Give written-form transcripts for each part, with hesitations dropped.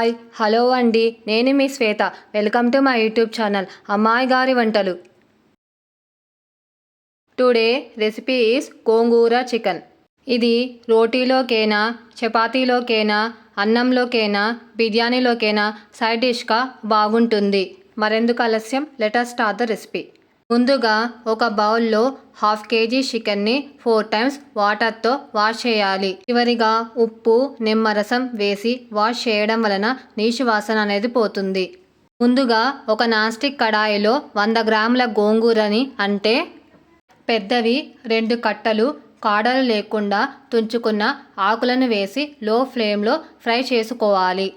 Hi hello అండి, నేను మీ Shweta. Welcome to my YouTube channel అమ్మాయి గారి వంటలు. Today recipe is gongura chicken. ఇది రోటీలోకైనా, చపాతీలోకైనా, అన్నంలోకైనా, బిర్యానీలోకైనా సైడ్ డిష్గా బాగుంటుంది. మరెందుకు ఆలస్యం, let us start the recipe. ముందుగా ఒక బౌల్లో 1/2 kg చికెన్ని 4 times వాటర్తో వాష్ చేయాలి. చివరిగా ఉప్పు, నిమ్మరసం వేసి వాష్ చేయడం వలన నీచు వాసన అనేది పోతుంది. ముందుగా ఒక నాన్ స్టిక్ కడాయిలో 100 గ్రాముల గోంగూరని, అంటే పెద్దవి 2 కట్టలు కాడలు లేకుండా తుంచుకున్న ఆకులను వేసి లో ఫ్లేమ్లో ఫ్రై చేసుకోవాలి.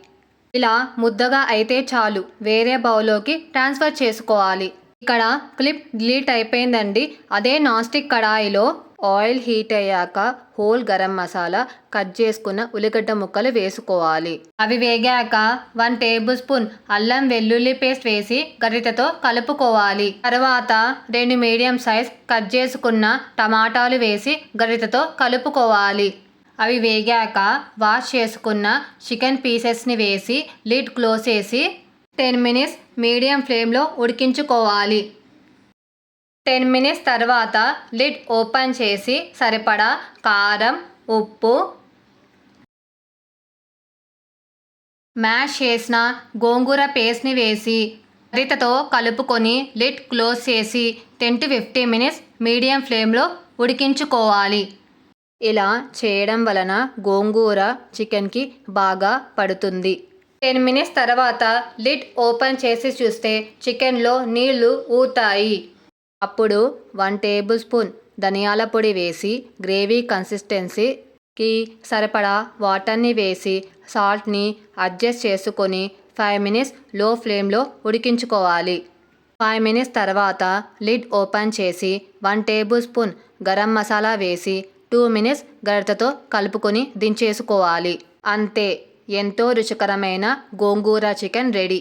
ఇలా ముద్దగా అయితే చాలు, వేరే బౌల్లోకి ట్రాన్స్ఫర్ చేసుకోవాలి. ఇక్కడ క్లిప్ డిలీట్ అయిపోయిందండి. అదే నాన్ స్టిక్ కడాయిలో ఆయిల్ హీట్ అయ్యాక హోల్ గరం మసాలా, కట్ చేసుకున్న ఉల్లిగడ్డ ముక్కలు వేసుకోవాలి. అవి వేగాక 1 టేబుల్ స్పూన్ అల్లం వెల్లుల్లి పేస్ట్ వేసి గరిటెతో కలుపుకోవాలి. తర్వాత 2 మీడియం సైజ్ కట్ చేసుకున్న టమాటాలు వేసి గరిటెతో కలుపుకోవాలి. అవి వేగాక వాష్ చేసుకున్న చికెన్ పీసెస్ని వేసి లిడ్ క్లోజ్ చేసి 10 minutes మీడియం ఫ్లేమ్లో ఉడికించుకోవాలి. 10 minutes తర్వాత లిడ్ ఓపెన్ చేసి సరిపడా కారం, ఉప్పు, మ్యాష్ చేసిన గోంగూర పేస్ట్ని వేసి గరిటెతో కలుపుకొని లిడ్ క్లోజ్ చేసి 10 to 15 minutes మీడియం ఫ్లేమ్లో ఉడికించుకోవాలి. ఇలా చేయడం వలన గోంగూర చికెన్కి బాగా పడుతుంది. 10 minutes తర్వాత లిడ్ ఓపెన్ చేసి చూస్తే చికెన్లో నీళ్లు ఊతాయి. అప్పుడు 1 టేబుల్ స్పూన్ ధనియాల పొడి వేసి గ్రేవీ కన్సిస్టెన్సీకి సరిపడా వాటర్ని వేసి సాల్ట్ని అడ్జస్ట్ చేసుకొని 5 minutes లో ఫ్లేమ్లో ఉడికించుకోవాలి. 5 minutes తర్వాత లిడ్ ఓపెన్ చేసి 1 టేబుల్ స్పూన్ గరం మసాలా వేసి 2 minutes గరిటెతో కలుపుకొని దించేసుకోవాలి. అంతే, ఎంతో రుచికరమైన గోంగూర చికెన్ రెడీ.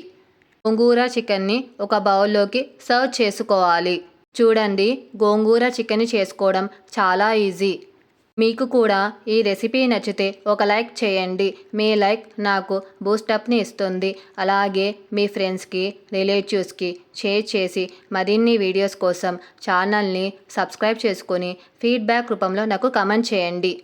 గోంగూర చికెన్ని ఒక బౌల్లోకి సర్వ్ చేసుకోవాలి. చూడండి, గోంగూర చికెన్ చేసుకోవడం చాలా ఈజీ. మీకు కూడా ఈ రెసిపీ నచ్చితే ఒక లైక్ చేయండి. మీ లైక్ నాకు బూస్టప్ని ఇస్తుంది. అలాగే మీ ఫ్రెండ్స్కి, రిలేటివ్స్కి షేర్ చేసి మరిన్ని వీడియోస్ కోసం ఛానల్ని సబ్స్క్రైబ్ చేసుకొని ఫీడ్బ్యాక్ రూపంలో నాకు కమెంట్ చేయండి.